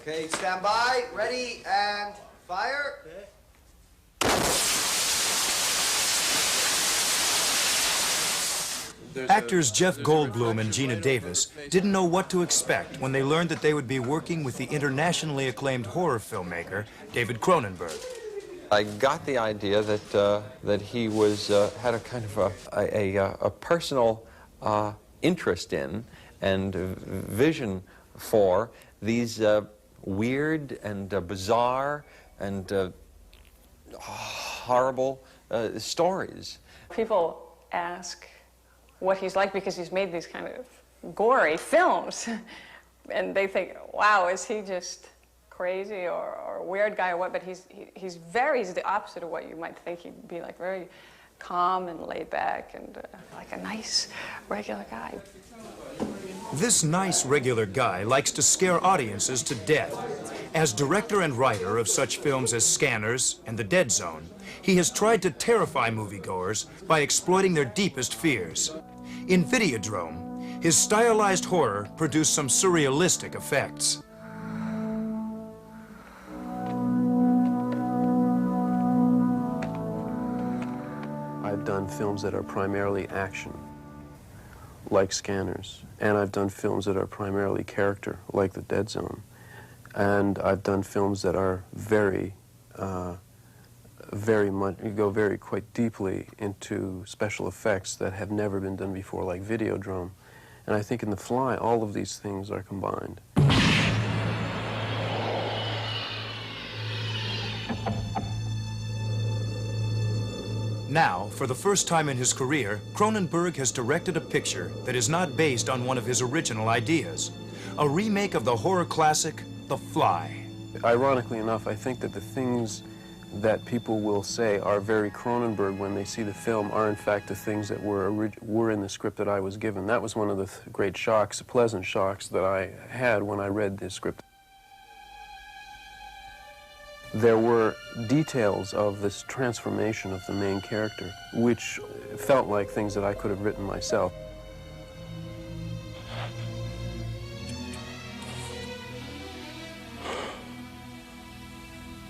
Okay, stand by, ready, and fire. Okay. Actors Jeff Goldblum and Geena Davis didn't know what to expect when they learned that they would be working with the internationally acclaimed horror filmmaker, David Cronenberg. I got the idea that he was had a kind of a personal interest in and vision for these weird and bizarre and horrible stories. People ask what he's like because he's made these kind of gory films, and they think, wow, is he just crazy or a weird guy or what? But he's the opposite of what you might think. He'd be like very calm and laid back and like a nice regular guy. This nice regular guy likes to scare audiences to death. As director and writer of such films as Scanners and The Dead Zone, he has tried to terrify moviegoers by exploiting their deepest fears. In Videodrome, his stylized horror produced some surrealistic effects. I've done films that are primarily action, like Scanners, and I've done films that are primarily character, like The Dead Zone, and I've done films that are very much, you go quite deeply into special effects that have never been done before, like Videodrome. And I think in The Fly, all of these things are combined. Now, for the first time in his career, Cronenberg has directed a picture that is not based on one of his original ideas. A remake of the horror classic, The Fly. Ironically enough, I think that the things that people will say are very Cronenberg when they see the film are in fact the things that were in the script that I was given. That was one of the great shocks, pleasant shocks that I had when I read this script. There were details of this transformation of the main character, which felt like things that I could have written myself.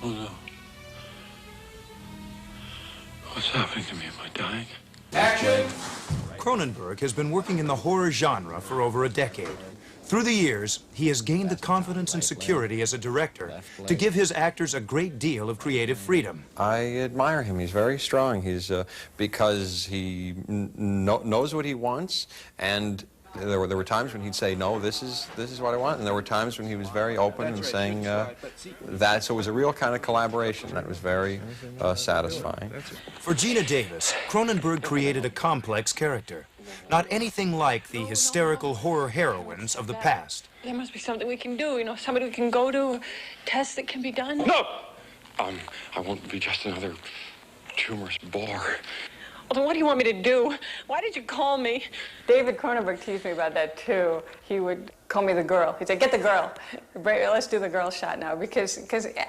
Oh no. What's happening to me? Am I dying? Action! Cronenberg has been working in the horror genre for over a decade. Through the years, he has gained the confidence and security as a director to give his actors a great deal of creative freedom. I admire him. He's very strong. He's because he knows what he wants, and there were times when he'd say, "No, this is what I want," and there were times when he was very open and saying that. So it was a real kind of collaboration that was very satisfying. For Geena Davis, Cronenberg created a complex character. Not anything like the hysterical horror heroines of the past. There must be something we can do, you know, somebody we can go to, tests that can be done. No! I won't be just another humorous bore. Well, then what do you want me to do? Why did you call me? David Cronenberg teased me about that, too. He would call me the girl. He'd say, get the girl. Let's do the girl shot now. Because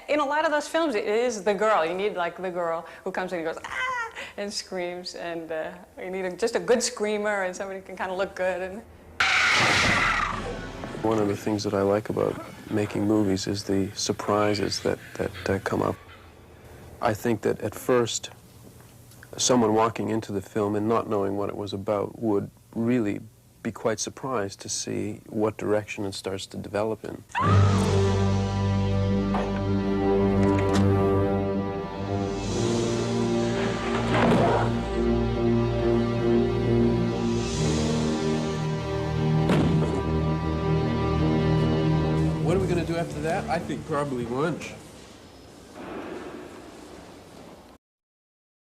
in a lot of those films, it is the girl. You need, like, the girl who comes in and goes, ah, and screams. And you need just a good screamer and somebody who can kind of look good. And one of the things that I like about making movies is the surprises that come up. I think that at first, someone walking into the film and not knowing what it was about would really be quite surprised to see what direction it starts to develop in. What are we going to do after that? I think probably lunch.